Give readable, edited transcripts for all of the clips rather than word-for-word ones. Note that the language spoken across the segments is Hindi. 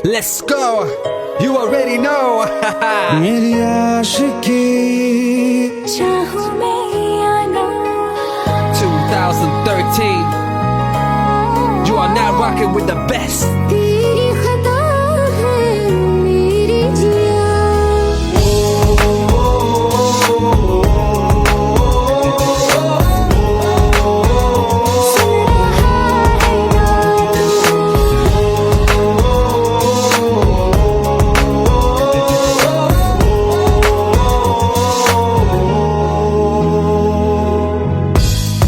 Let's go. You already know. मेरी आशिकी चाहूं मैं या ना 2013. You are now rocking with the best. तेरी खता है मेरी जिया सुन रहा है ना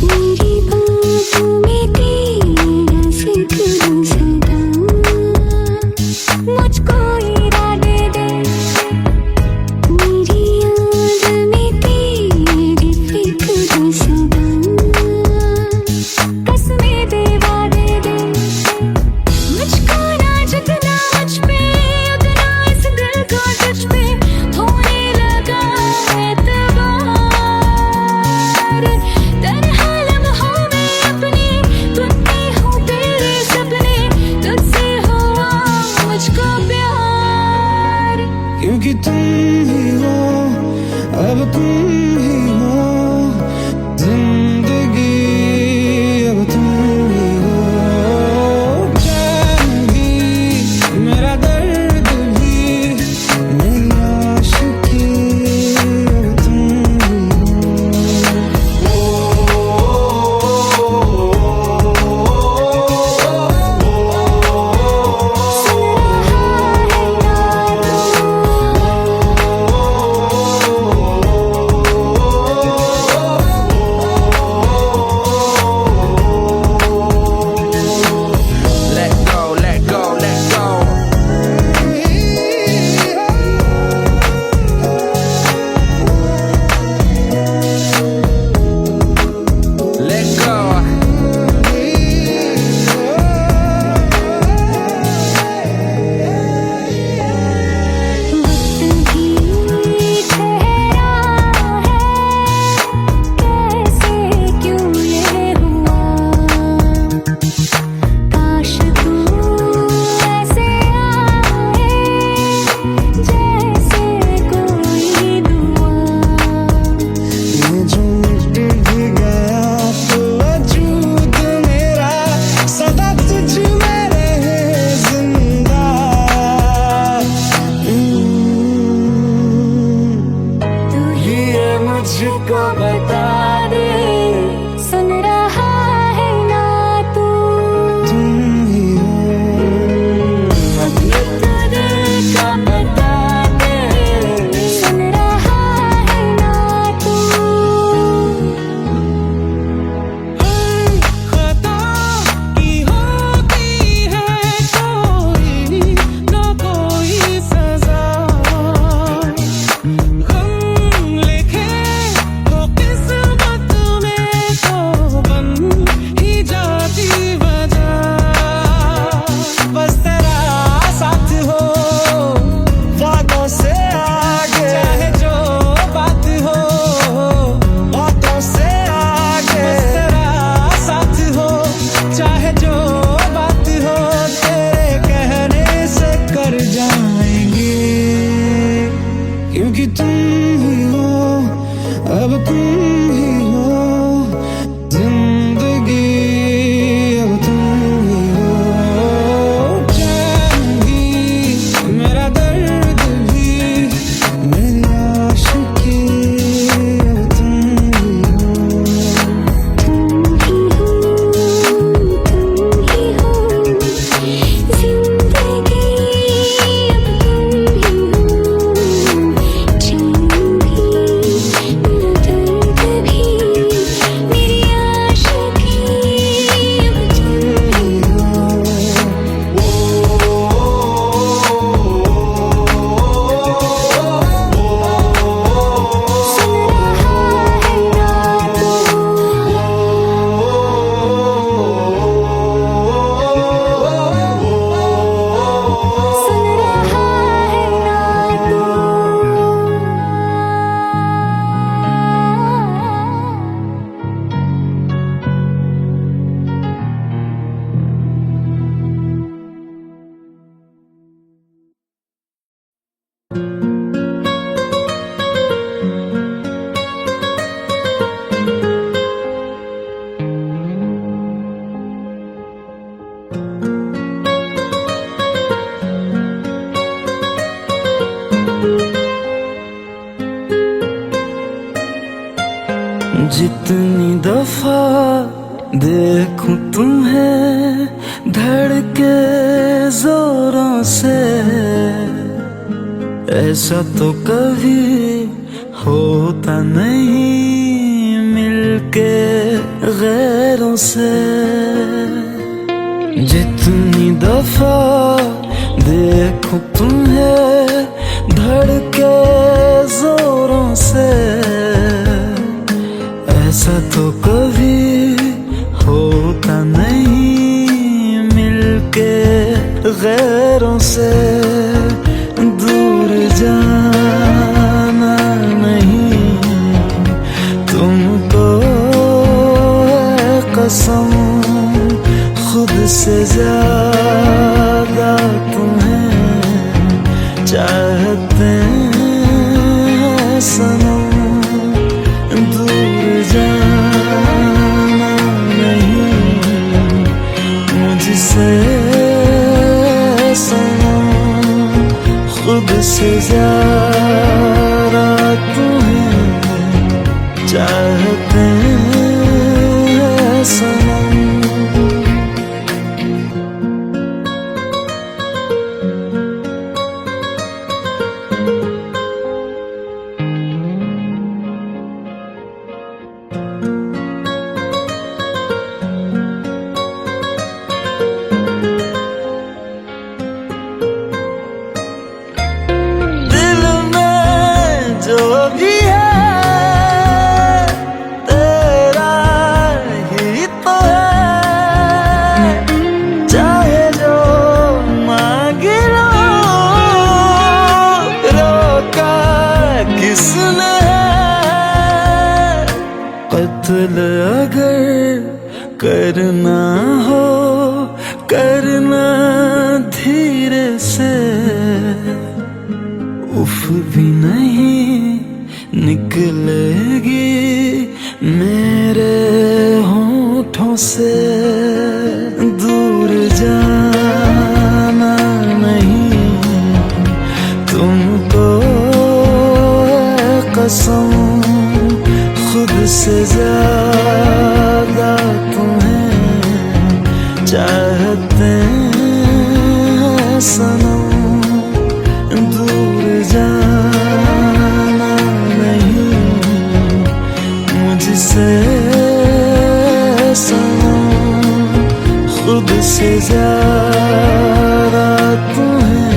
मेरी बातों में तेरा जिक्र सदा जितनी दफा देखूं तुम्हें धड़के जोरों से, ऐसा तो कभी होता नहीं मिलके गैरों से। जितनी दफा देखूं तुम्हें धड़के जोरों से, ऐसा तो कभी होता नहीं मिलके गैरों से। दूर जाना नहीं तुमको है कसम, खुद से ज्यादा तुम्हें चाहते हैं सनम। दूर जाना नहीं मुझसे सनम, खुद से ज्यादा तुम्हें चाहते हैं सनम। जो भी है तेरा ही तो है, चाहे जो मांग लो, रोका किसने है। कत्ल अगर करना हो करना धीरे से, उफ भी नहीं निकलेगी मेरे होठों से। दूर जाना नहीं तुमको है कसम, खुद से ज्यादा तुम्हें चाहते हैं सनम। दूर जाना नहीं मुझसे सनम, खुद से ज्यादा तुम्हें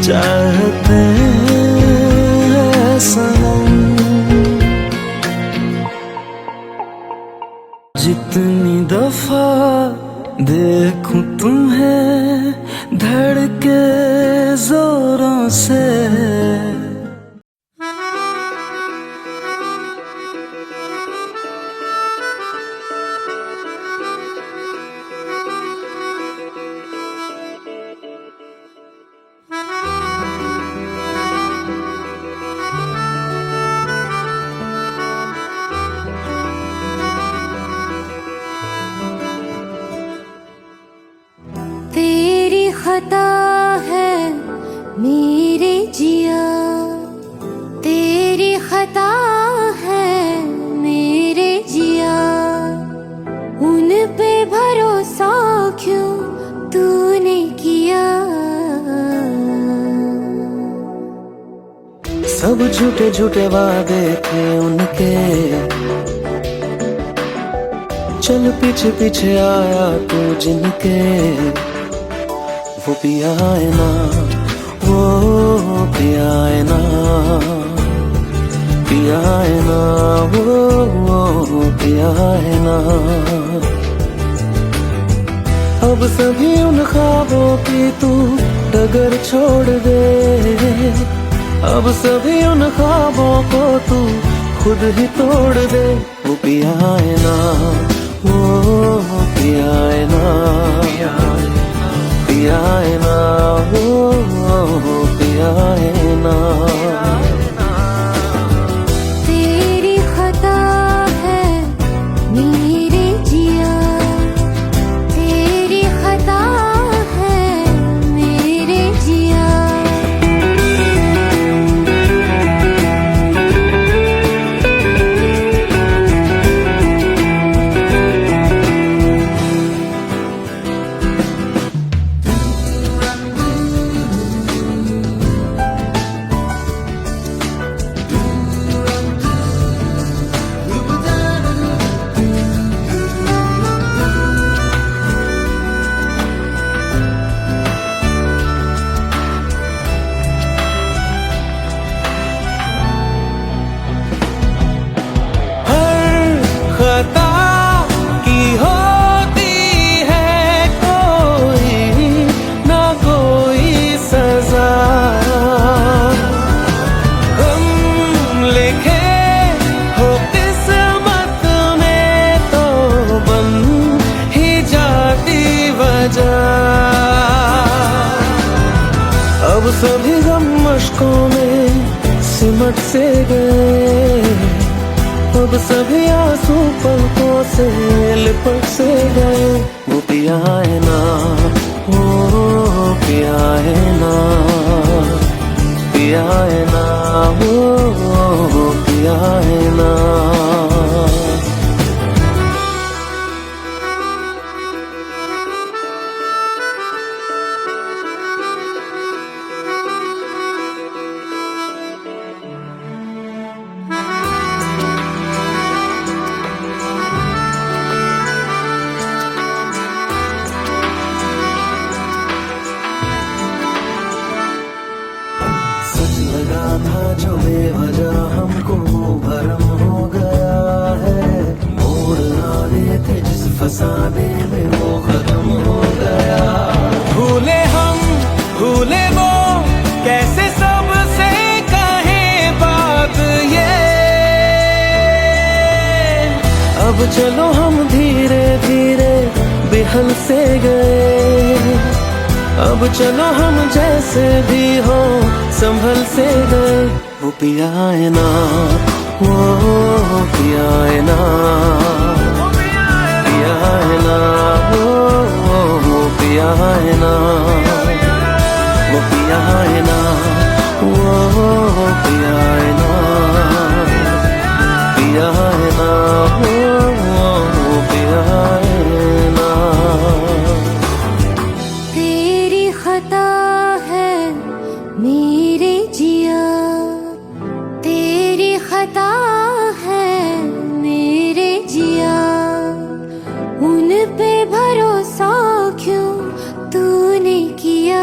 चाहते हैं सनम। जितनी दफा देखूं तुम्हें धड़के जोरों से, तेरी खता है मेरे जिया, तेरी खता है मेरे जिया, उन पे भरोसा क्यों तूने किया। सब झूठे झूठे वादे थे उनके, चल पीछे पीछे आया तू जिनके। वो पिया है ना, वो पिया है ना, पिया है ना, वो पिया है ना। अब सभी उन ख्वाबों की तू डगर छोड़ दे, अब सभी उन ख्वाबों को तू खुद ही तोड़ दे। वो पिया है ना, वो पिया है ना, पिया है ना, वो पिया है ना। तेरी खता है मेरे जिया, तेरी खता है मेरे जिया। अब सभी गम मशकों में सिमट से गए, अब सभी आंसू पलकों से लिपट से गए। वो पिया है ना, वो पिया है ना, पिया है ना, वो पिया है ना। सच लगा था जो बेवजह हमको भरम हो गया है, मोड़ आने थे जिस फसाने में वो खत्म हो गया। भूले हम भूले वो कैसे सबसे कहें बात ये, अब चलो हम धीरे धीरे बिहल से गए, अब चलो हम जैसे भी हो संभल से गए। वो पिया है ना, वो पिया है ना, पिया है ना, वो पिया है ना, वो पिया है ना, वो पिया है ना, पिया है ना, वो पिया है ना। तेरी खता है मेरे जिया, तेरी खता है मेरे जिया, उन पे भरोसा क्यों तूने किया।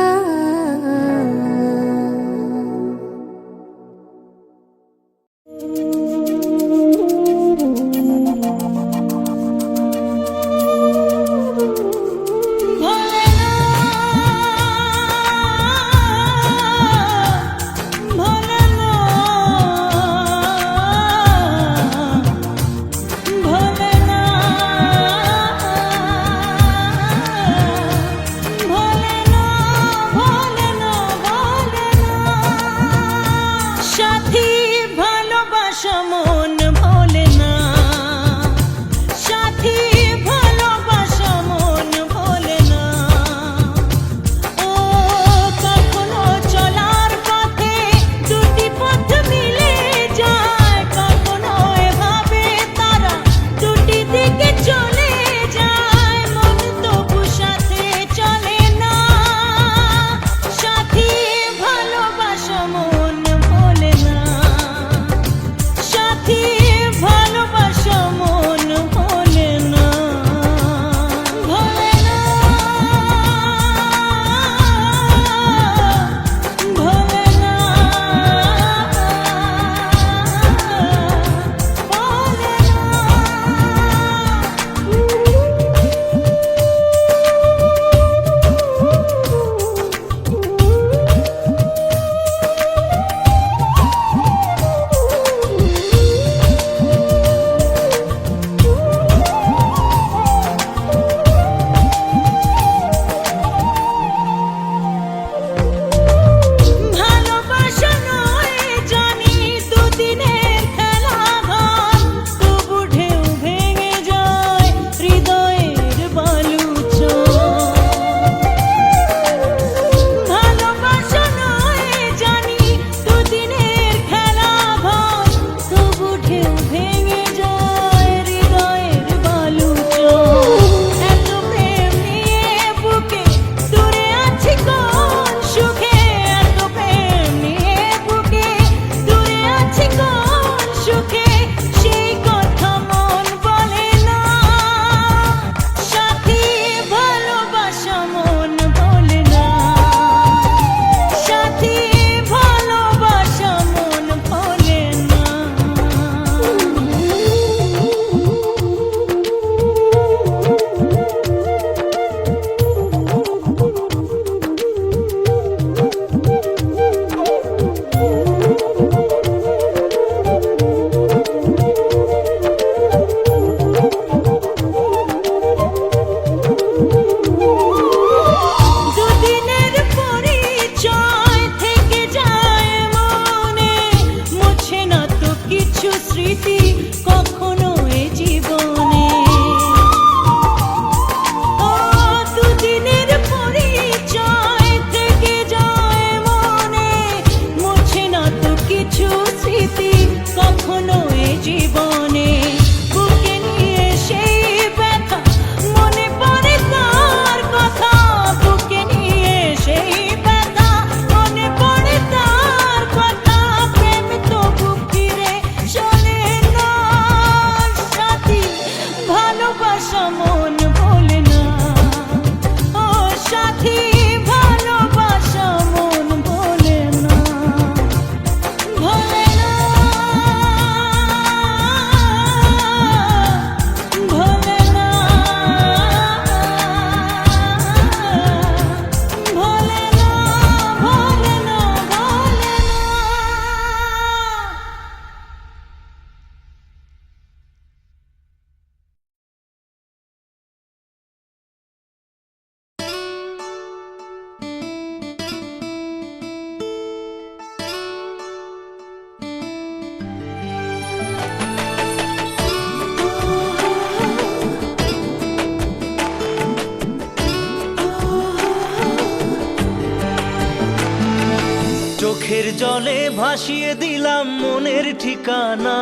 চোখের জলে ভাসিয়ে দিলাম মনের ঠিকানা,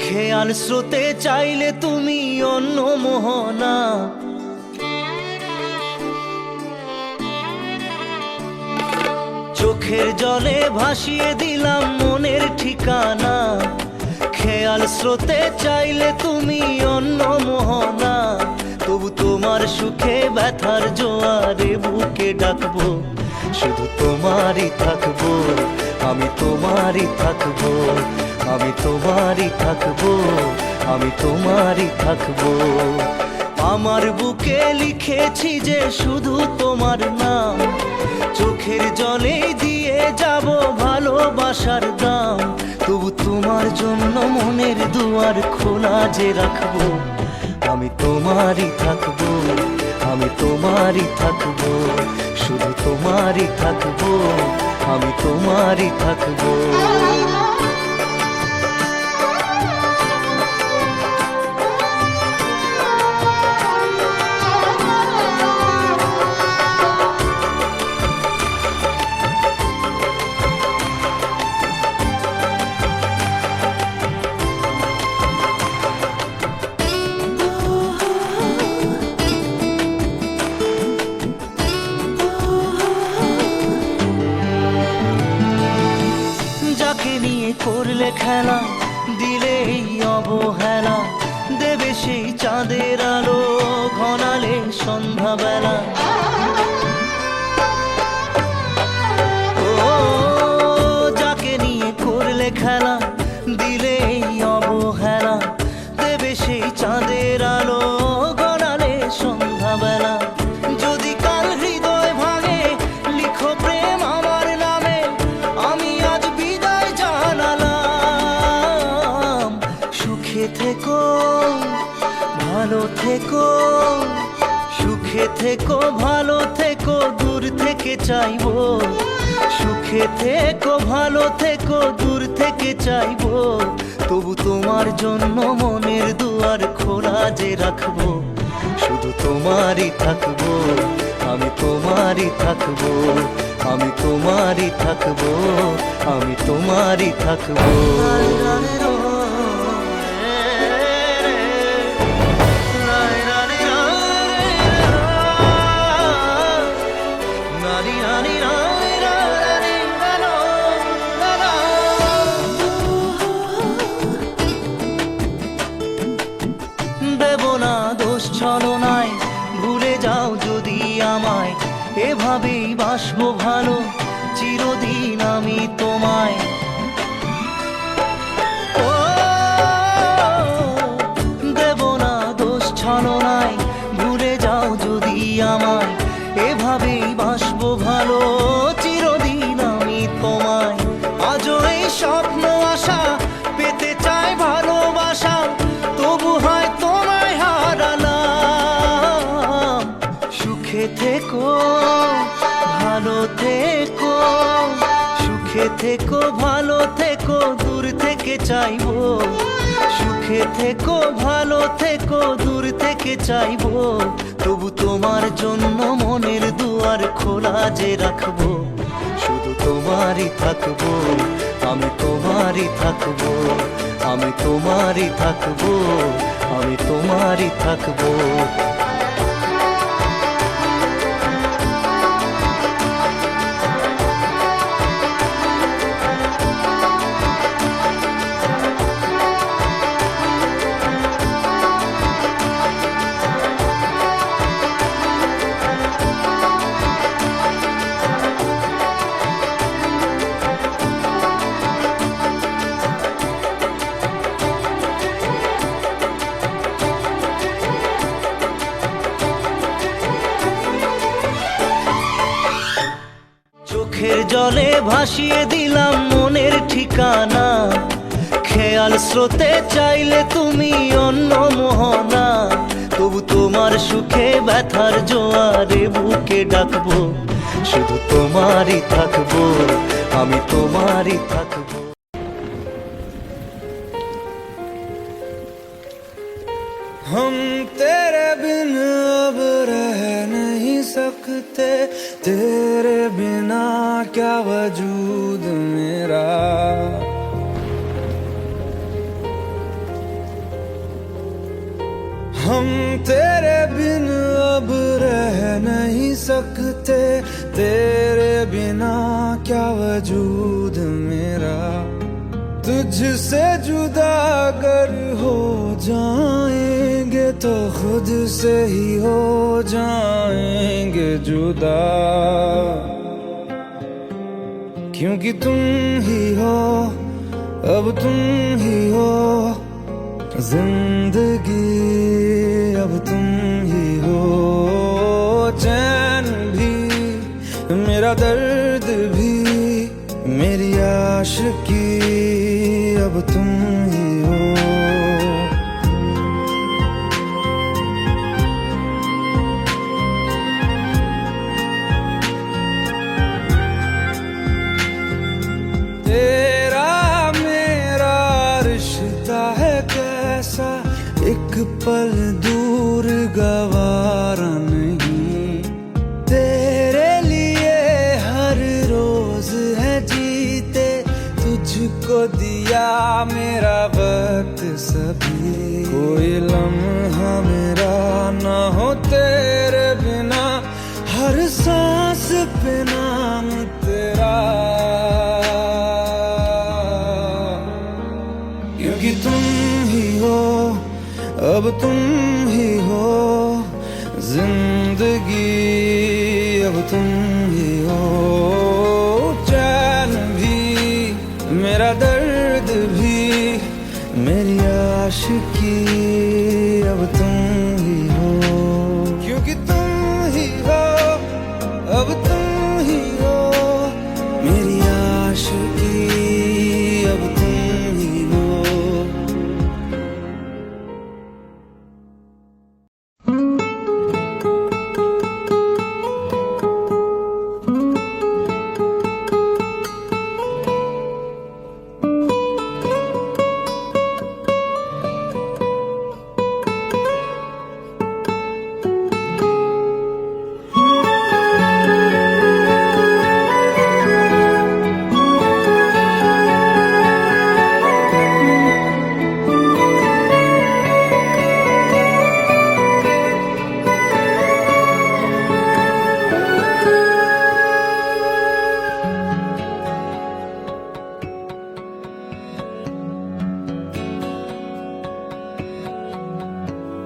খেয়াল স্রোতে চাইলে তুমি অন্য মোহনা। চোখের জলে ভাসিয়ে দিলাম মনের ঠিকানা, খেয়াল স্রোতে চাইলে তুমি অন্য মোহনা। তবু তোমার সুখে ব্যথার জোয়ারে বুকে ডাকবো, শুধু তোমারই থাকবো, আমি তোমারই থাকবো, আমি তোমারই থাকবো, আমি তোমারই থাকবো। আমার বুকে লিখেছি যে শুধু তোমার নাম, চোখের জলে দিয়ে যাব ভালোবাসার দাম। তবু তোমার জন্য মনের দুয়ার খোলা যে রাখবো, আমি তোমারই থাকবো, আমি তোমারই থাকবো, শুধু তোমারই থাকবো, আমি তোমারই থাকবো। যাকে নিয়ে করলে খেলা, দিলে এই অবহেলা, দেবে সেই চাঁদের আলো ঘনালে সন্ধ্যাবেলা। ও যাকে নিয়ে করলে খেলা, দিলে এই অবহেলা, দেবে সেই চাঁদের আলো ঘনালে সন্ধ্যাবেলা। যদি কাল হৃদয় ভাঙে লিখো প্রেম আমার নামে, আমি আজ বিদায় জানালাম। সুখে থেকো ভালো থেকো, সুখে থেকো ভালো থেকো, দূর থেকে চাইবো। সুখে থেকো ভালো থেকো, দূর থেকে চাইবো। তবু তোমার জন্য মনের দুয়ার খোলা যে রাখবো, শুধু তোমারই থাকবো, আমি তোমারই থাকবো, আমি তোমারই থাকবো, আমি তোমারই থাকবো। দেব না দোষ ছলনায়, ভুলে যাও যদি আমায়, এভাবেই বাসবো ভালো চিরদিন আমি তোমায়। ও দেব না দোষ ছলনায়, ভুলে যাও যদি আমায়, এভাবেই বাসবো ভালো চিরদিন আমি তোমায়। আজও এই স্বপ্ন আশা পেতে চাই ভালোবাসা, তবু হয় তোমায় হারালাম। সুখে থেকো ভালো থেকো, সুখে থেকো ভালো থেকো, দূর থেকে চাইবো। সুখে থেকো ভালো থেকো, দূর থেকে চাইবো। তবু তোমার জন্য মনের দুয়ার খোলা যে রাখবো, শুধু তোমারই থাকবো, আমি তোমারই থাকবো, আমি তোমারই থাকবো, আমি তোমারই থাকবো। চোখের জলে ভাসিয়ে দিলাম মনের ঠিকানা, খেয়াল স্রোতে চাইলে তুমি অন্য মোহনা। তবু তোমার সুখে ব্যথার জোয়ারে বুকে ডাকবো, শুধু তোমারই থাকবো, আমি তোমারই থাকবো। हम तेरे बिन अब रह सकते, तेरे बिना क्या वजूद मेरा। हम तेरे बिन अब रह नहीं सकते, तेरे बिना क्या वजूद मेरा। तुझसे जुदा अगर हो जाएंगे तो खुद से ही हो जाएंगे जुदा, क्योंकि तुम ही हो, अब तुम ही हो जिंदगी, अब तुम ही हो चैन भी, मेरा दर्द भी, मेरी आशिकी, अब तुम ही हो। तेरा मेरा रिश्ता है कैसा, एक पल दूर गवारा नहीं। तेरे लिए हर रोज है जीते, तुझको दिया मेरा वक्त सभी। कोई लम्हा मेरा ना हो तेरे बिना, हर सांस पे नाम तेरा, क्योंकि तुम ही हो, अब तुम ही हो जिंदगी, अब तुम ही हो चैन भी, मेरा दर्द भी, मेरी आशिकी, अब तुम ही हो, क्योंकि तुम ही हो, अब तुम ही हो मेरी आशिकी, अब तुम ही हो।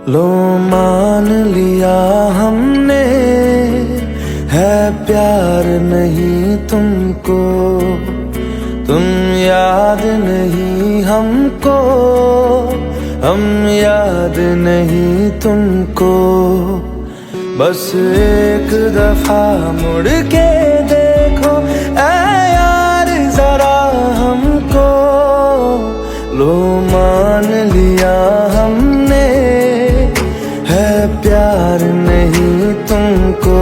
लो मान लिया हमने है प्यार नहीं तुमको, तुम याद नहीं हमको, हम याद नहीं तुमको। बस एक दफा मुड़ के देखो ऐ यार जरा हमको। लो मान लिया हमने है प्यार नहीं तुमको,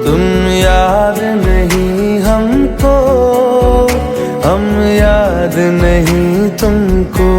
तुम याद नहीं हमको, हम याद नहीं तुमको।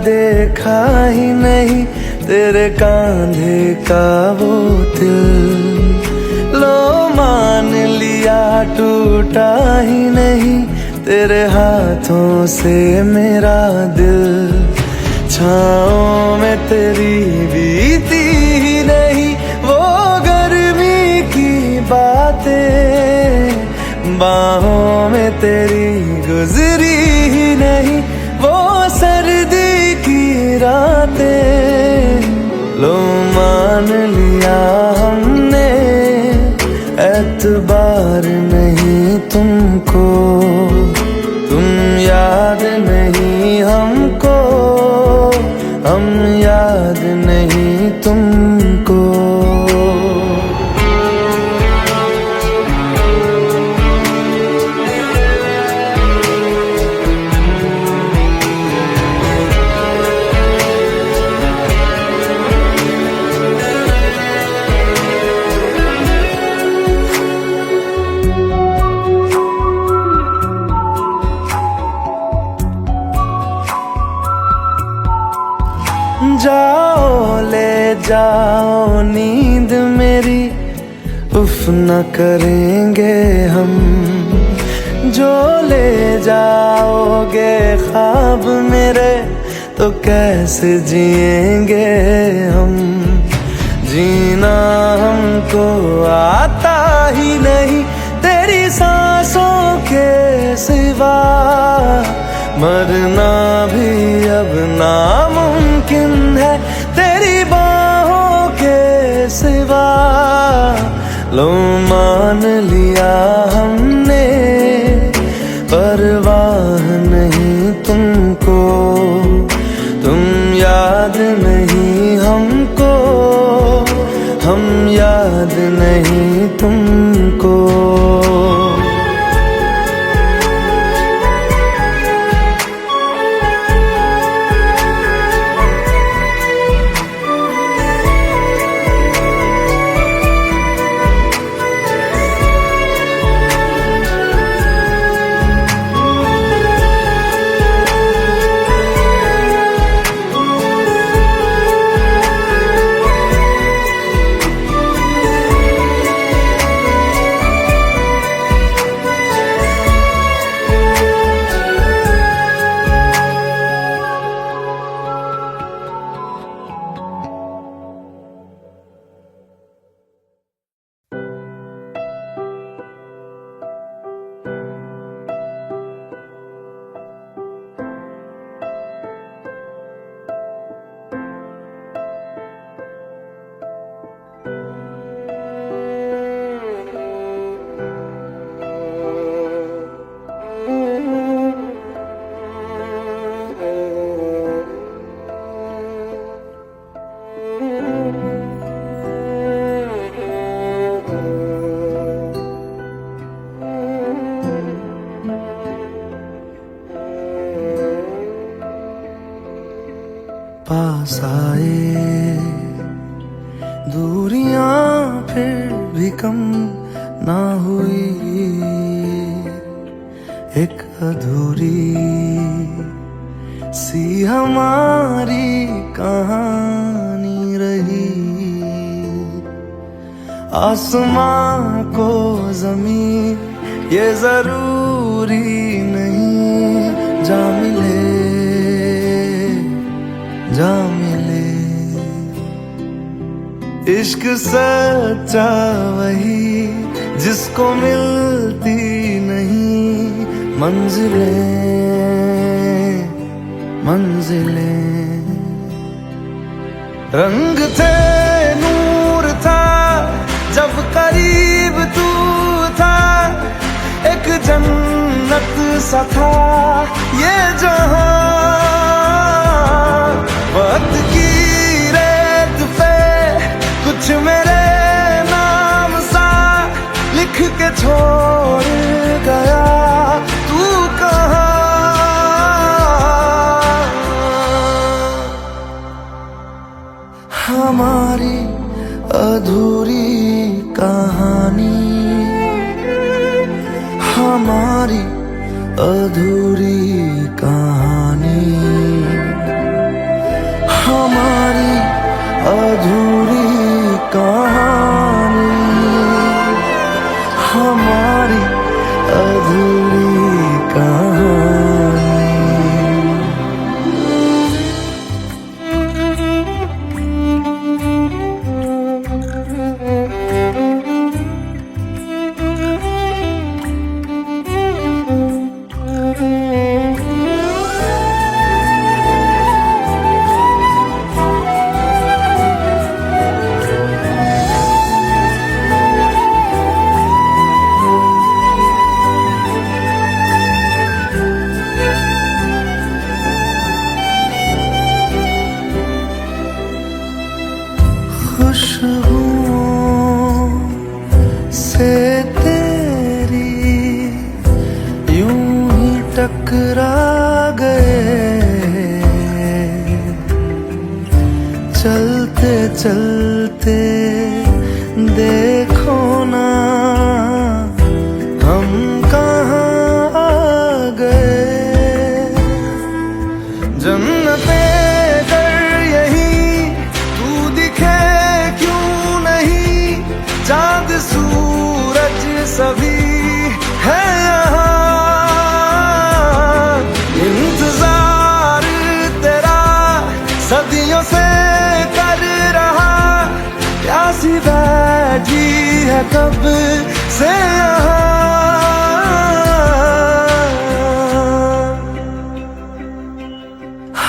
देखा ही नहीं तेरे कांधे का वो दिल, लो मान लिया टूटा ही नहीं तेरे हाथों से मेरा दिल। छाँव में तेरी बीती ही नहीं वो गर्मी की बातें, बाहों में तेरी गुजरी ही नहीं वो सर्दी की रातें। लो मान लिया हमने एतबार नहीं तुमको, तुम याद नहीं हमको, हम याद नहीं तुमको। जाओ ले जाओ नींद मेरी, उफ न करेंगे हम। जो ले जाओगे ख्वाब मेरे, तो कैसे जिएंगे हम। जीना हमको आता ही नहीं तेरी सांसों के सिवा, मरना भी अब नामुमकिन है तेरी बाहों के सिवा। लो मान लिया हमने, परवाह नहीं तुमको, तुम याद नहीं हमको, हम याद नहीं तुमको। पास आए दूरियां फिर भी कम ना हुई, एक अधूरी सी हमारी कहानी रही। आसमां को ज़मीन ये जरूरी नहीं, जा मिले जा मिले। इश्क सच्चा वही जिसको मिलती नहीं मंजिलें मंजिलें। रंग थे नूर था जब करीब तू था, एक जन्नत सा था ये जहां। वक्त की रेत पे कुछ मेरे नाम सा लिख के छोड़ गया, तू कहाँ। हमारी अधूरी कहानी, हमारी अधूरी कहानी, हमारी अधूरी कहानी, हमारी अधूरी कहानी। टकरा गए, चलते चलते देखो ना हम कहाँ आ गए। जन्नते कर यही तू दिखे क्यों नहीं, चांद सूरज सभी है यहाँ। इंतजार तेरा सदियों से कर रहा, प्यासी बैठी है कब से यहाँ।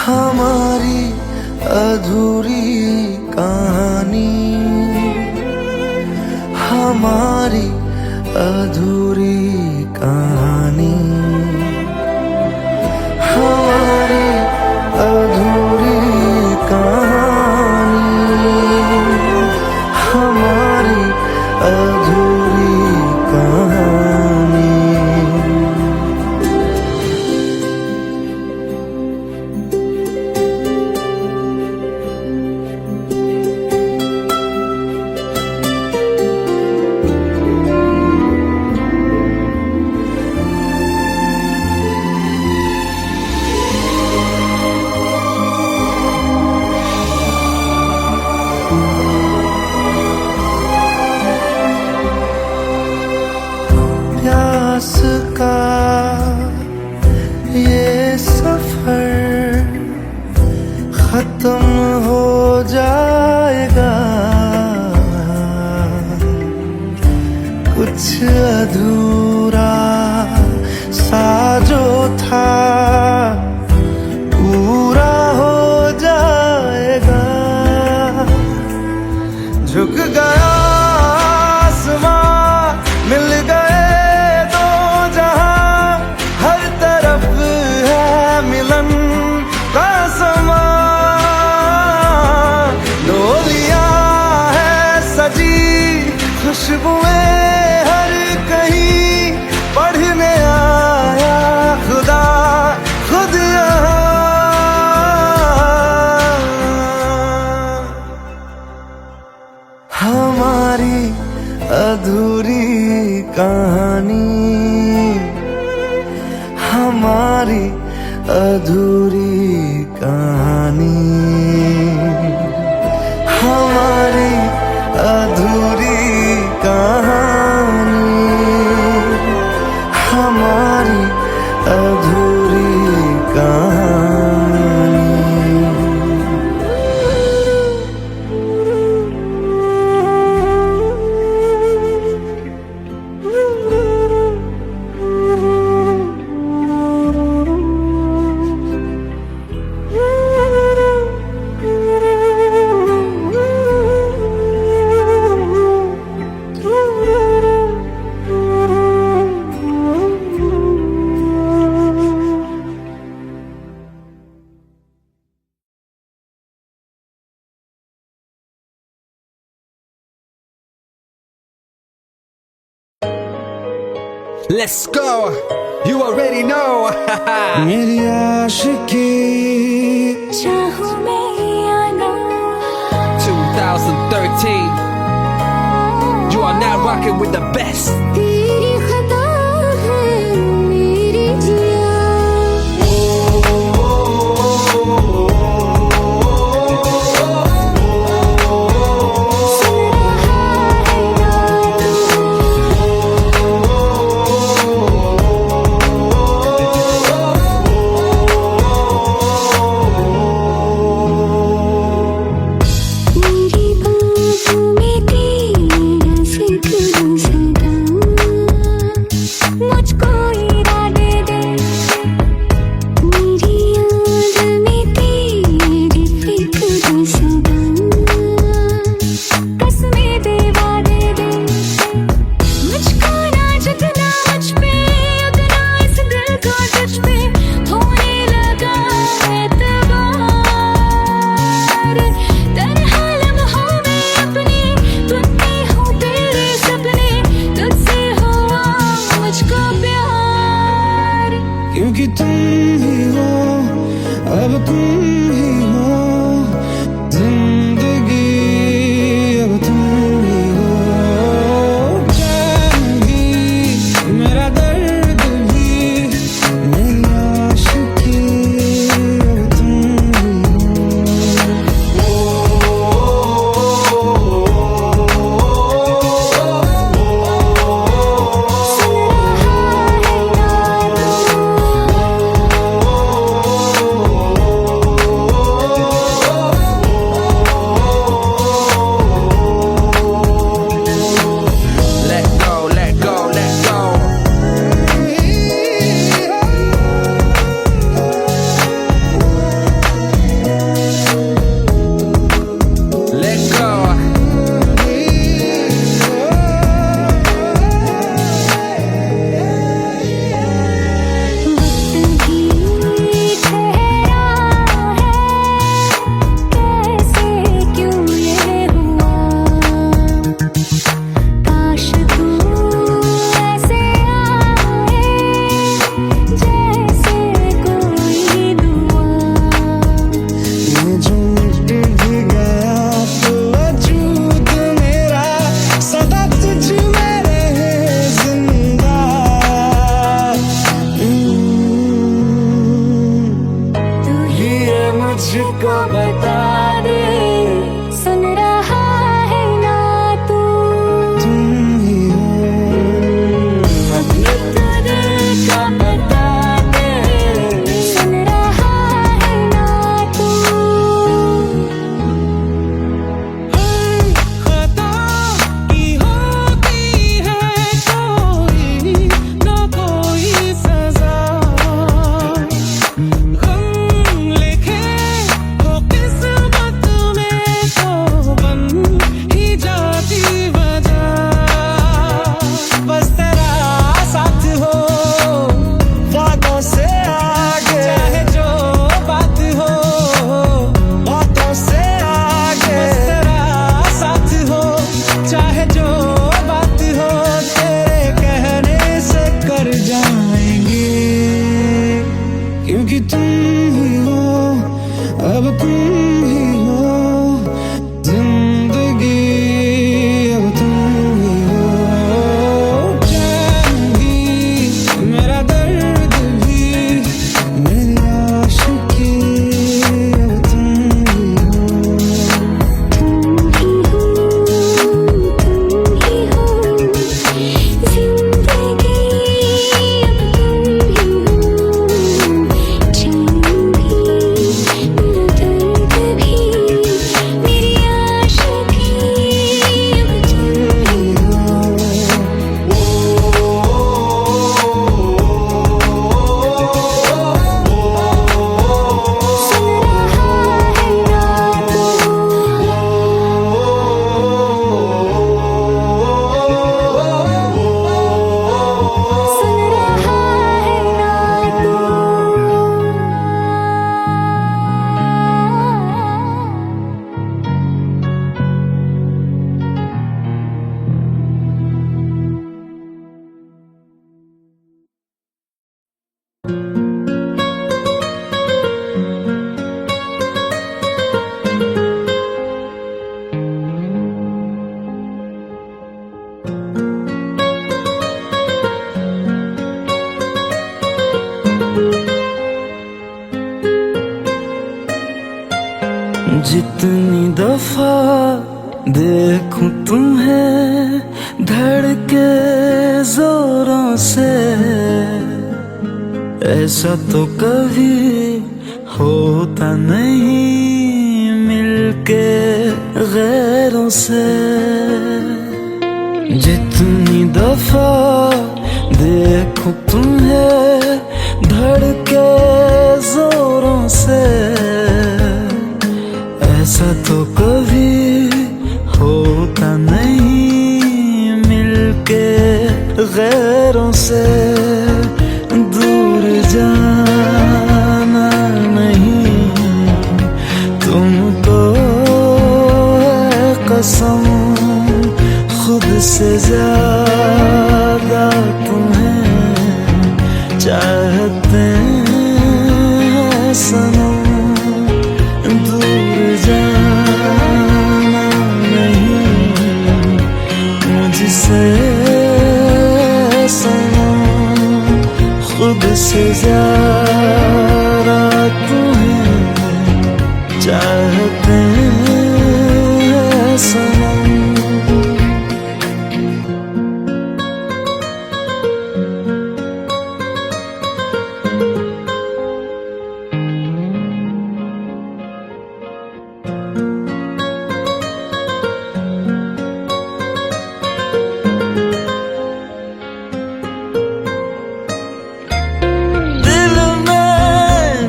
हमारी अधूरी कहानी, हमारी अधूरी कहानी, हमारी अधूरी कहानी, हमारी अधूरी कहानी। प्यास का ये सफर खत्म हो जाएगा, कुछ अधूरा सा जो था पूरा हो जाएगा। झुक गया आसमां, मिल गए दो जहां, हर तरफ है मिलन का समा। डोलियां है सजी, खुशबुएं हर कहीं, पढ़ने आया खुदा खुद यहाँ। हमारी अधूरी कहानी, हमारी अधूरी कहानी, हमारी अधूरी कहानी, हमारी अधूरी कहानी। Let's go, you already know. मेरी आशिकी चाहूं मैं या ना, 2013. You are now rocking with the best. तेरी खता है मेरी जिया। मेरी बाहों में तेरा जिक्र सदा, जो बात हो तेरे कहने से कर जाएंगे, क्योंकि तुम ही हो, अब तुम ही हो जिंदगी, अब तुम ही हो। चैन भी मेरा दर्द भी मेरी आशिकी, अब तुम ही हो। जितनी दफा देखूं तुम्हें धड़के जोरों से, ऐसा तो कभी होता नहीं मिलके गैरों से। जितनी दफा देखूं तुम्हें धड़के जोरों से, ऐसा तो कभी होता नहीं मिलके गैरों से। दूर जाना नहीं तुमको है कसम, खुद से ज्यादा तुम्हें चाहते हैं सनम। दूर जाना नहीं मुझसे सनम, खुद से ज्यादा तुम्हें चाहते हैं सनम।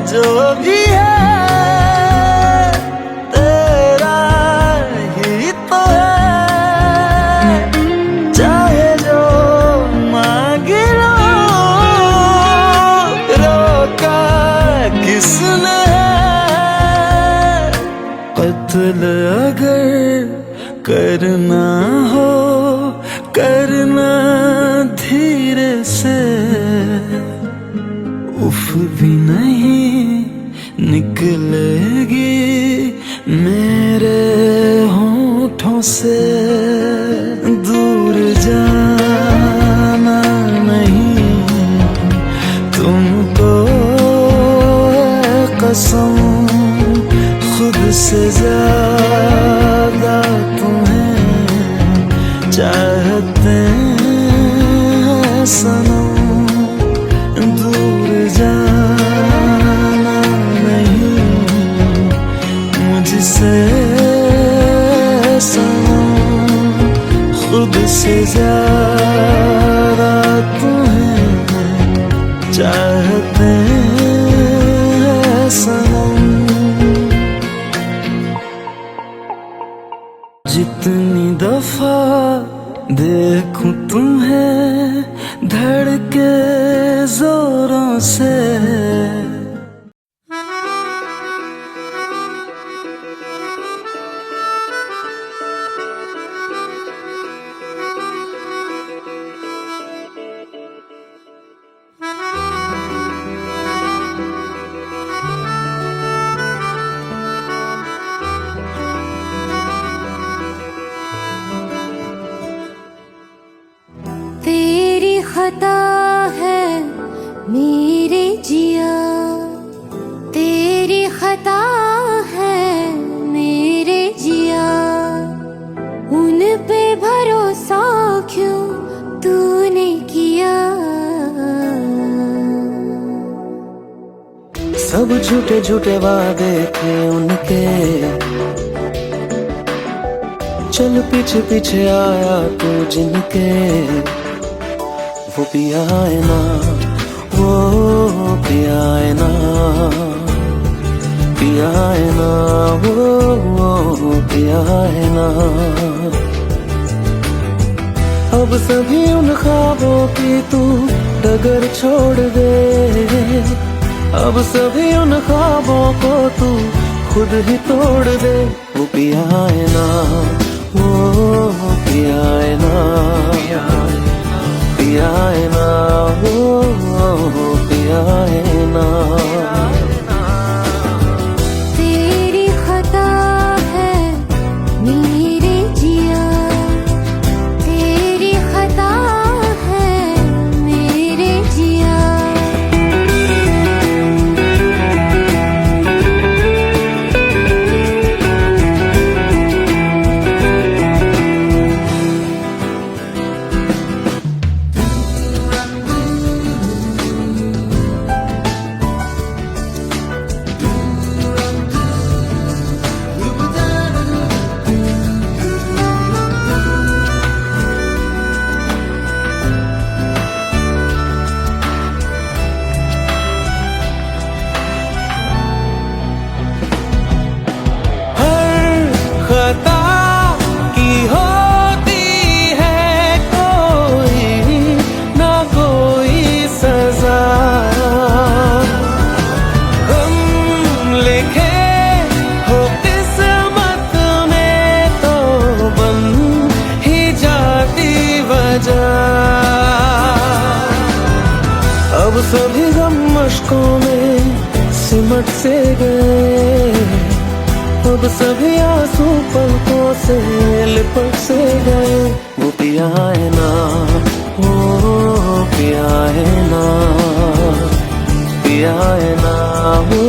जो भी है तेरा ही तो है, चाहे जो मांग लो, रोका किसने है। कत्ल अगर करना हो करना धीरे से, उफ भी नहीं निकलेगी मेरे होठों से। दूर जाना नहीं तुमको है कसम, खुद से ज्यादा तुम्हें चाहते हैं सनम। दूर जाना नहीं मुझसे सनम, खुद से ज्यादा तुम्हें चाहते हैं सनम। जितनी दफा देखूं तुम्हें धड़के जोरों से, खता है मेरे जिया, तेरी खता है मेरे जिया, उन पे भरोसा क्यों तूने किया। सब झूठे झूठे वादे थे उनके, चल पीछे पीछे आया तू जिनके, वो पिया है ना, वो पिया है ना, पिया है ना, वो पिया है ना। अब सभी उन ख्वाबों की तू डगर छोड़ दे, अब सभी उन ख्वाबों को तू खुद ही तोड़ दे। वो पिया है ना, वो पिया है ना, पिया है ना, वो पिया है ना। तेरी खता है मेरे जिया, तेरी खता है मेरे जिया। खता की होती है कोई ना कोई सजा, हम लिखे हो किस्मत में तो बन ही जाती वजह। अब सभी गम मशकों में सिमट से गए, अब सभी आंसू पलकों से लिपट से गए। वो पिया है ना, वो पिया है ना, पिया है ना, वो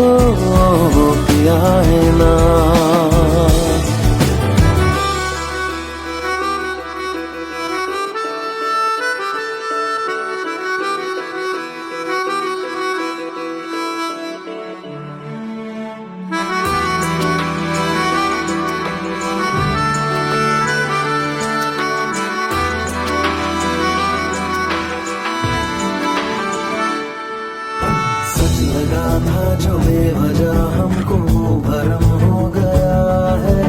पिया है ना। सच लगा था जो बेवजह हमको भरम हो गया है,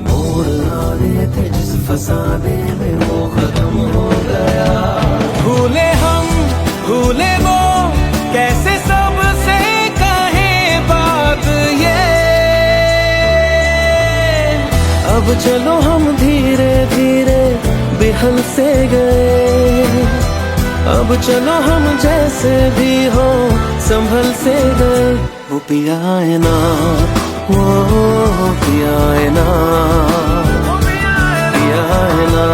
मोड़ आने थे जिस फसाने में वो खत्म हो गया। भूले हम भूले वो कैसे सबसे कहे बात ये, अब चलो हम धीरे धीरे बिहल से गए, अब चलो हम जैसे भी हो संभल से गए। वो पिया है ना, वो पिया है ना, पिया है ना,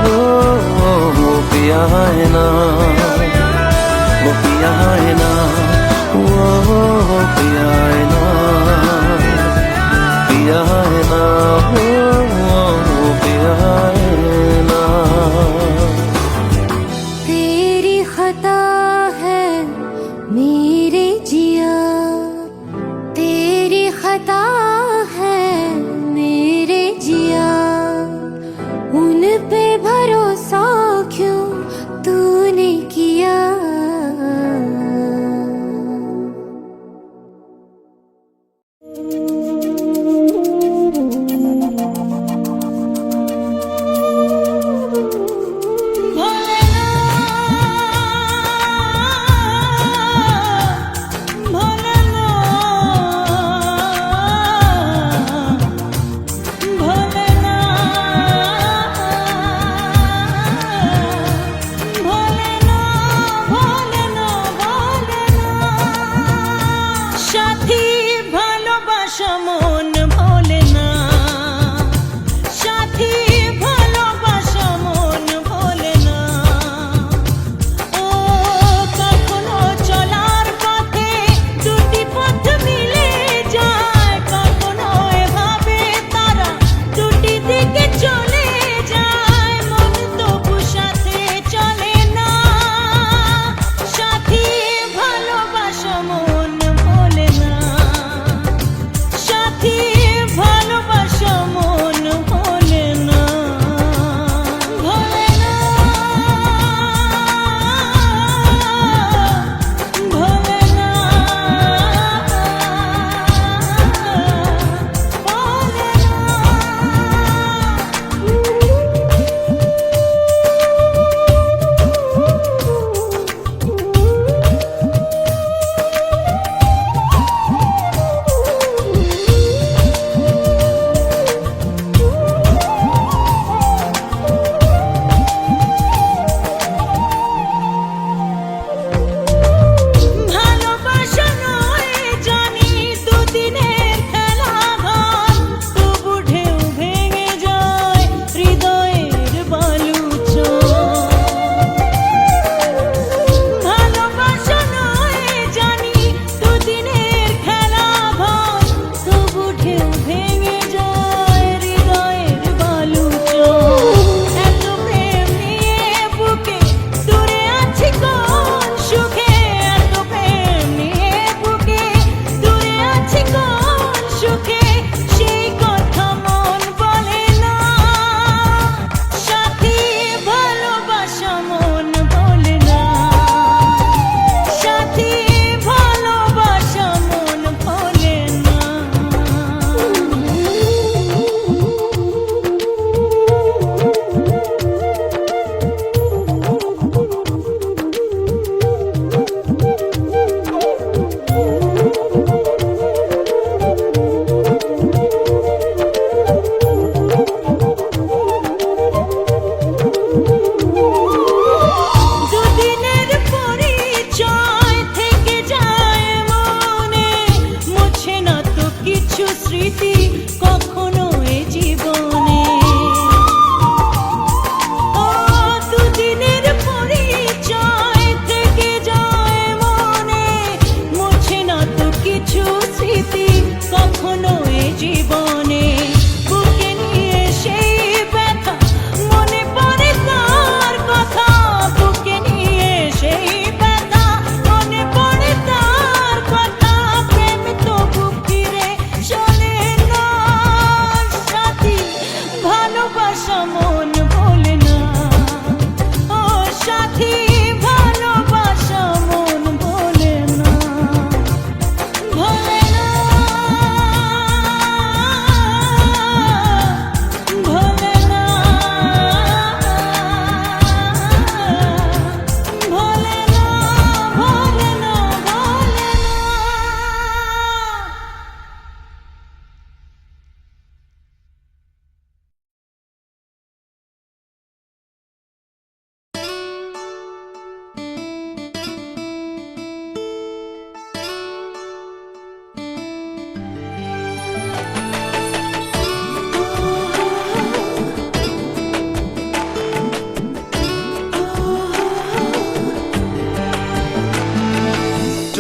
वो पिया है ना, वो पिया है ना, वो पिया है ना, पिया है ना, वो पिया है ना। तेरी खता है मेरे जिया, तेरी खता है मेरे जिया, उन पे भरोसा क्यों तूने किया।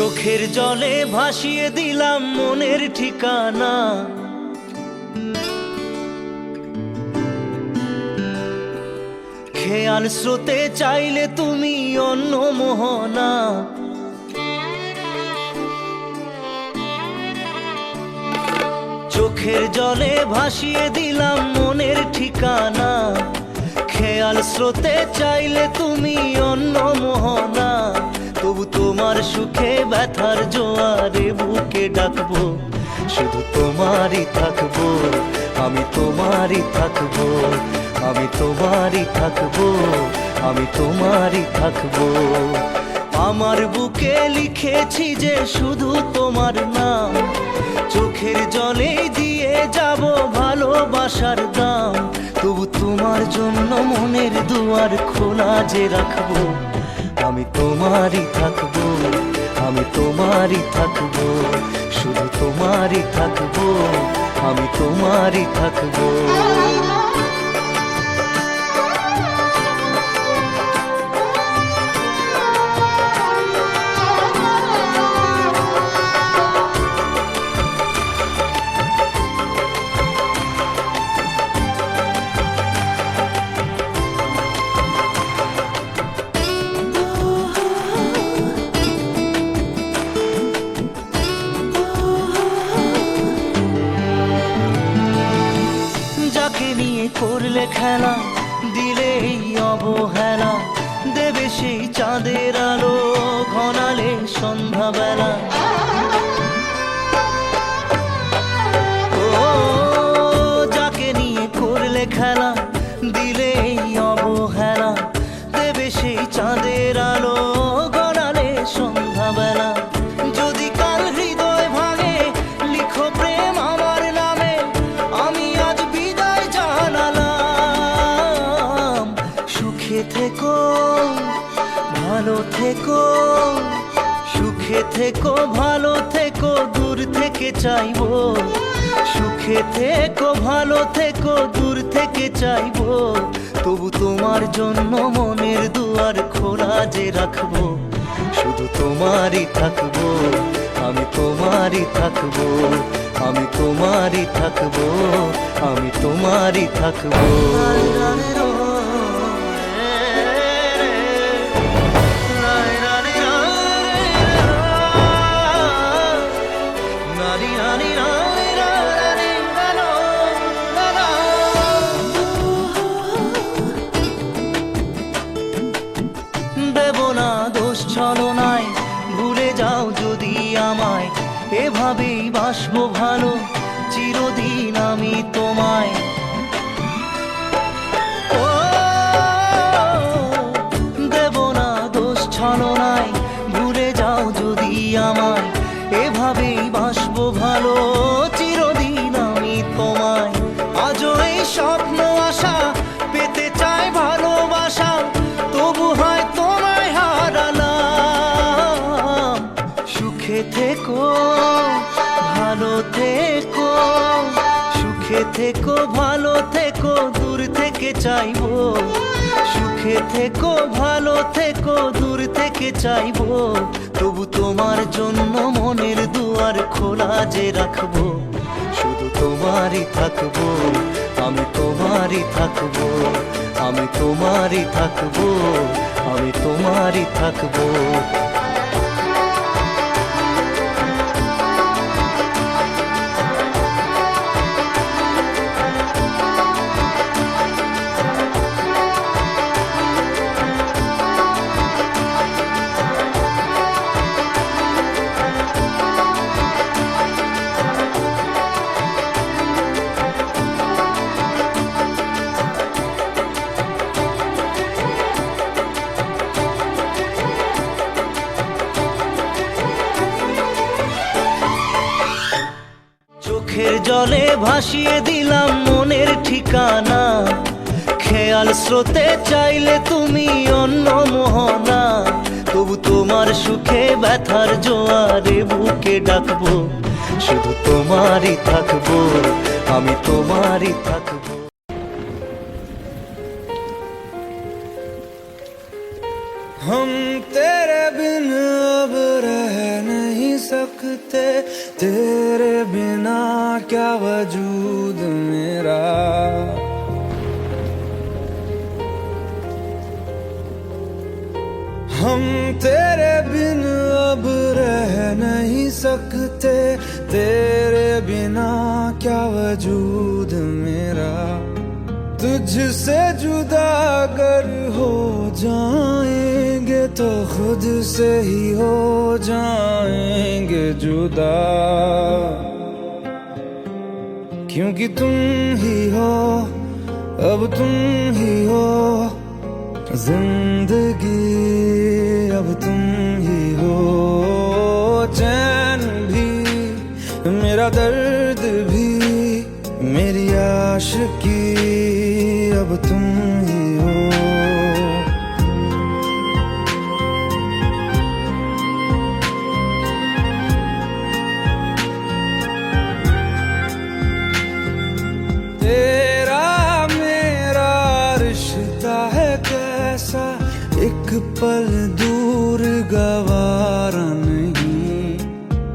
চোখের জলে ভাসিয়ে দিলাম মনের ঠিকানা। খেয়াল স্রোতে চাইলে তুমি অন্য মোহনা। চোখের জলে ভাসিয়ে দিলাম মনের ঠিকানা। খেয়াল স্রোতে চাইলে তুমি অন্য মোহনা। তবু তোমার সুখে ব্যথার জোয়ারে বুকে ডাকবো, শুধু তোমারই থাকবো, আমি তোমারই থাকবো, আমি তোমারই থাকবো, আমি তোমারই থাকবো। আমার বুকে লিখেছি যে শুধু তোমার নাম, চোখের জলে দিয়ে যাব ভালোবাসার দাম। তবু তোমার জন্য মনের দুয়ার খোলা যে রাখবো, আমি তোমারই থাকবো, আমি তোমারই থাকবো, শুধু তোমারই থাকবো, আমি তোমারই থাকবো। করলে খেলা, দিলে এই অবহেলা, দেবে সেই চাঁদের আলো ঘনালে সন্ধ্যাবেলা। ও যাকে নিয়ে করলে খেলা, দিলে এই অবহেলা, দেবে সেই চাঁদের আলো ঘনালে সন্ধ্যাবেলা। যদি কাল হৃদয় ভাঙে লিখো প্রেম আমার নামে, আমি আজ বিদায় জানালাম। সুখে থেকো, ভালো থেকো, সুখে থেকো, ভালো থেকো, দূর থেকে চাইবো। সুখে থেকো, ভালো থেকো, দূর থেকে চাইবো। তবু তোমার জন্য মনের দুয়ার খোলা যে রাখবো, শুধু তোমারই থাকবো, আমি তোমারই থাকবো, আমি তোমারই থাকবো, আমি তোমারই থাকবো। দেব না দোষ ছলনায়, ভুলে যাও যদি আমায়, এভাবেই বাসবো ভালো চিরদিন আমি তোমায়। ও দেব না দোষ ছলনায়, ভুলে যাও যদি আমায়, এভাবেই বাসবো ভালো চিরদিন আমি তোমায়। আজও এই স্বপ্ন আশা পেতে চাই ভালোবাসা, তবু হয় তোমায় হারালাম। সুখে থেকো, ভালো থেকো, সুখে থেকো, ভালো থেকো, দূর থেকে চাইবো। সুখে থেকো, ভালো থেকো, দূর থেকে চাইবো। তবু তোমার জন্য মনের দুয়ার খোলা যে রাখবো, শুধু তোমারই থাকবো, আমি তোমারই থাকবো, আমি তোমারই থাকবো, আমি তোমারই থাকবো। চোখের জলে ভাসিয়ে দিলাম মনের ঠিকানা। খেয়াল স্রোতে চাইলে তুমি অন্য মোহনা। তবু তোমার সুখে ব্যথার জোয়ারে বুকে ডাকবো, শুধু তোমারই থাকবো, আমি তোমারই থাকবো। हम तेरे बिन अब रह नहीं सकते, तेरे बिना क्या वजूद मेरा। हम तेरे बिन अब रह नहीं सकते, तेरे बिना क्या वजूद मेरा। तुझसे जुदा अगर हो जाएंगे तो खुद से ही हो जाएंगे जुदा, क्योंकि तुम ही हो, अब तुम ही हो जिंदगी, अब तुम ही हो। चैन भी, मेरा दर्द भी, मेरी आशिकी, अब तुम ही हो। तेरा मेरा रिश्ता है कैसा, एक पल दूर गवारा नहीं।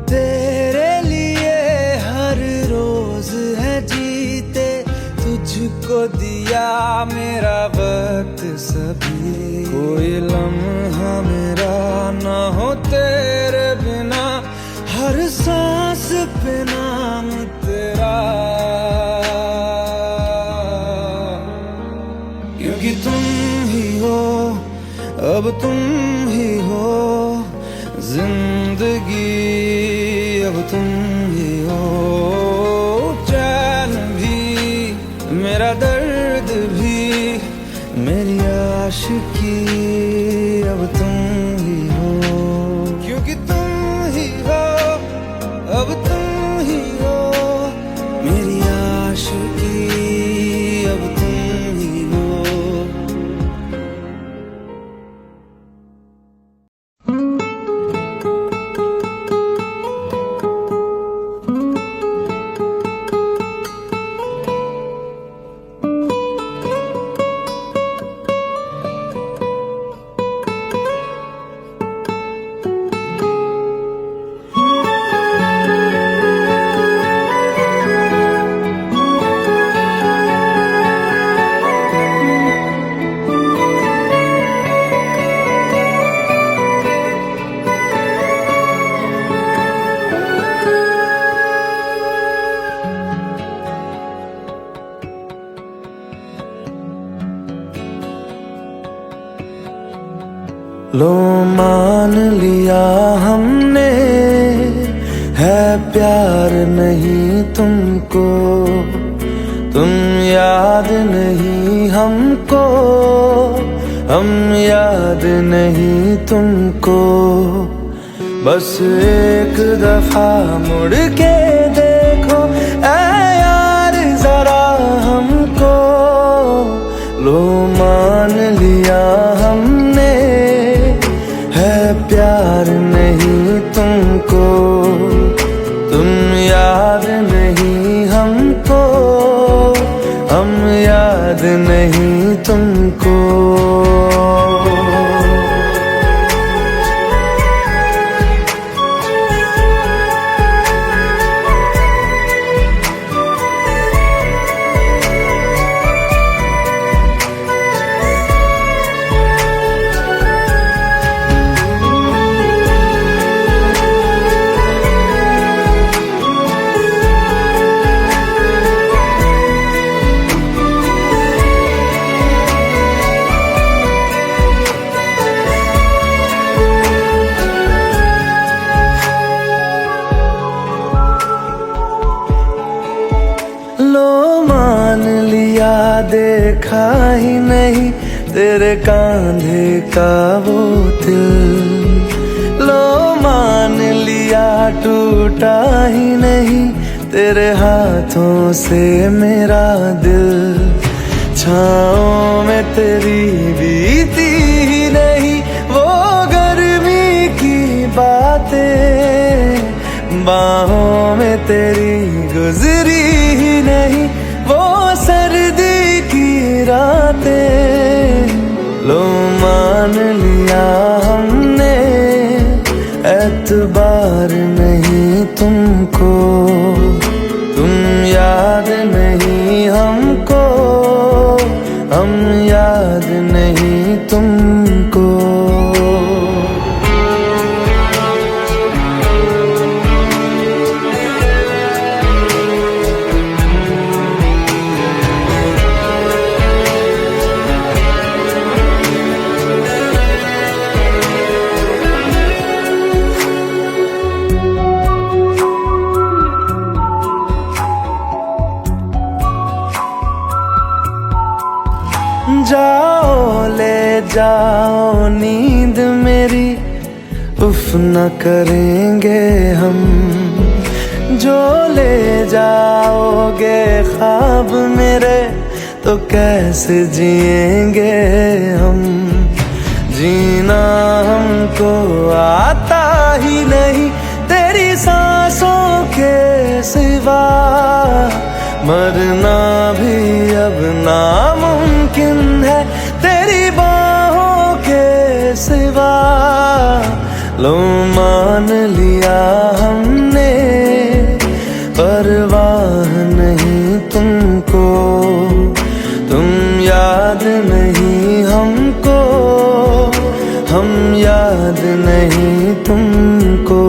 तेरे लिए हर रोज है जीते, तुझको दिया मेरा वक्त सभी। कोई लम्हा मेरा ना हो तेरे बिना, हर सांस पे नाम तेरा, क्योंकि तुम ही हो, अब तुम ही हो जिंदगी, अब तुम ही हो। चैन भी, मेरा दर्द भी, मेरी आशिकी, अब तुम ही हो, क्योंकि तुम ही हो, अब तुम ही हो मेरी आशिकी, अब तुम ही हो। लो मान लिया हमने, है प्यार नहीं तुमको, तुम याद नहीं हमको, हम याद नहीं तुमको। बस एक दफा मुड़ के देखो ऐ यार जरा हमको। लो मान लिया हमने, है प्यार नहीं तुमको, तुम याद नहीं हमको, हम याद नहीं तुमको। देखा ही नहीं तेरे कांधे का वो दिल, लो मान लिया टूटा ही नहीं तेरे हाथों से मेरा दिल। छाँव में तेरी बीती ही नहीं वो गर्मी की बातें, बाहों में तेरी गुजरी ही नहीं वो सर्दी की रातें। लो मान लिया हमने, एतबार नहीं तुमको, तुम याद नहीं हमको, हम याद नहीं तुमको। जाओ ले जाओ नींद मेरी, उफ न करेंगे हम। जो ले जाओगे ख्वाब मेरे, तो कैसे जिएंगे हम। जीना हमको आता ही नहीं तेरी सांसों के सिवा, मरना भी अब नामुमकिन है तेरी बाहों के सिवा। लो मान लिया हमने, परवाह नहीं तुमको, तुम याद नहीं हमको, हम याद नहीं तुमको।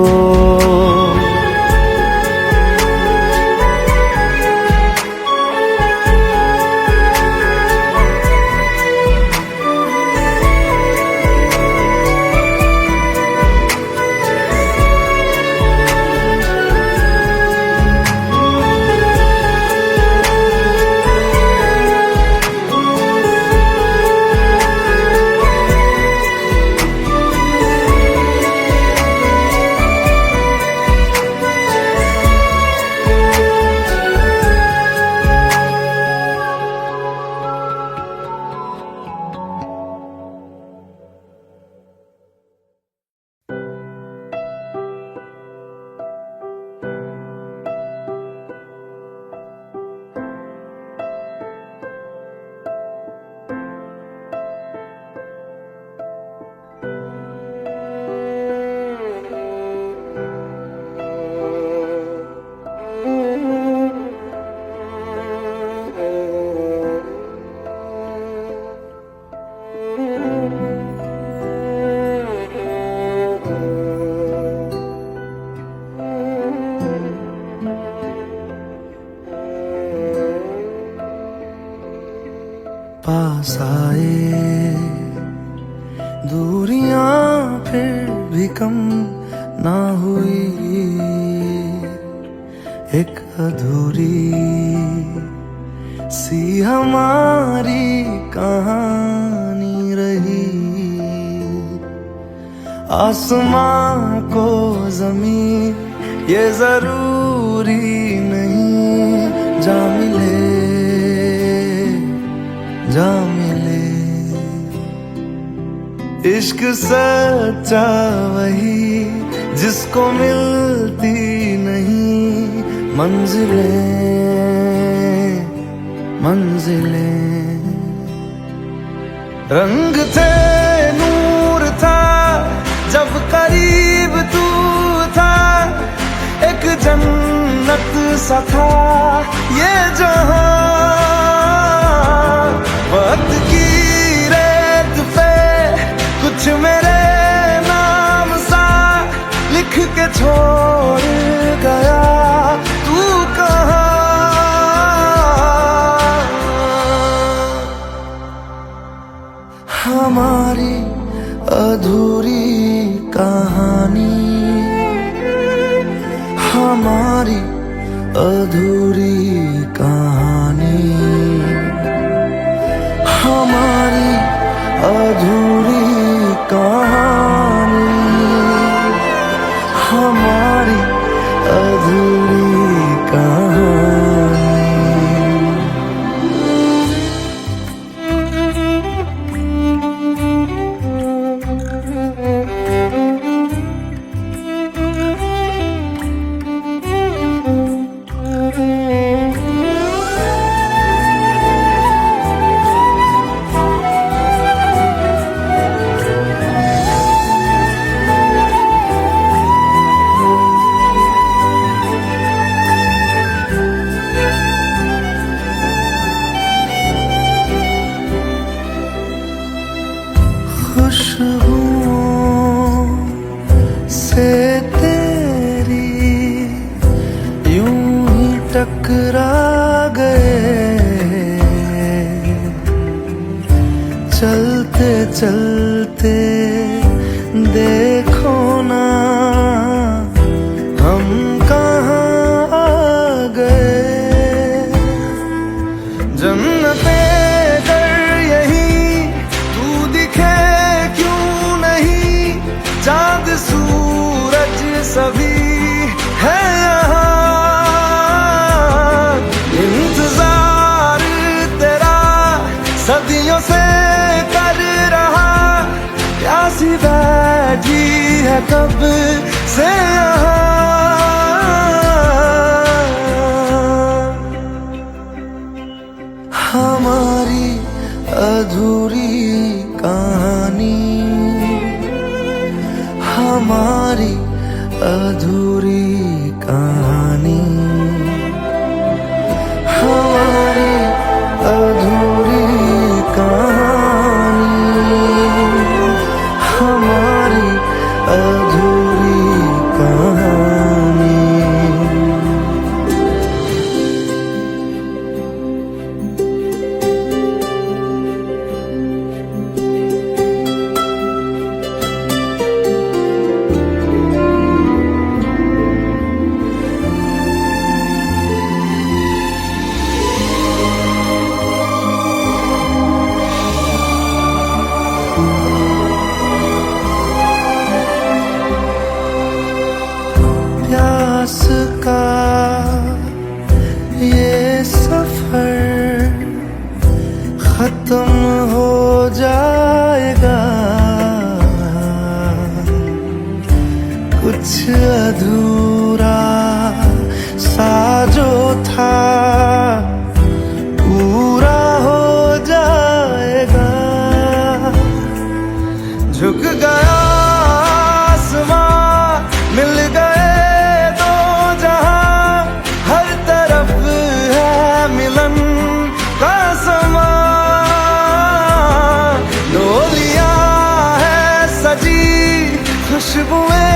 पास आए दूरियां फिर भी कम ना हुई, एक अधूरी सी हमारी कहानी रही। आसमां को ज़मीन ये जरूरी नहीं, जा मिले जा मिले। इश्क सच्चा वही जिसको मिलती नहीं मंजिलें मंजिलें। रंग थे नूर था जब करीब तू था, एक जन्नत सा था ये जहां। वक्त की रेत पे कुछ मेरे नाम सा लिख के छोड़ गया, तू कहाँ। हमारी अधूरी कहानी, हमारी अधूरी कहानी, हमारी अधूरी कहानी, हमारी अधूरी कहानी। सभी है यहाँ। इंतजार तेरा सदियों से कर रहा, प्यासी बैठी है कब से यहाँ। हमारी अधूरी कहानी, हमारी अधूरी कहानी, हमारी अधूरी कहानी, हमारी अधूरी कहानी। प्यास का ये सफर खत्म हो जाएगा, कुछ अधूरा सा जो था पूरा हो जाएगा। झुक गया आसमां, मिल गए दो जहां, हर तरफ है मिलन का समा। डोलियां है सजी, खुशबुएं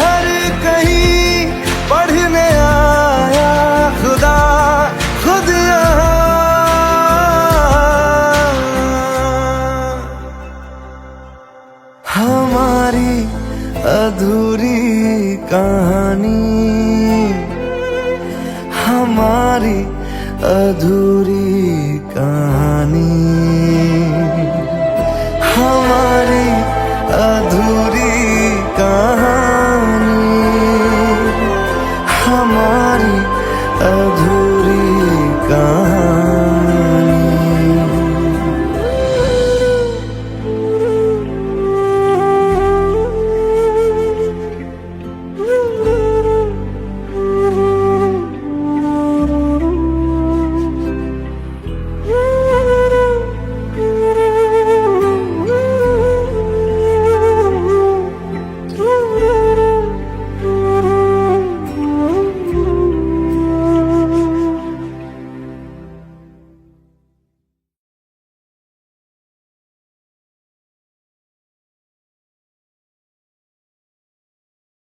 हर कहीं, पढ़ने आया खुदा खुद यहाँ। हमारी अधूरी कहानी, हमारी अधूरी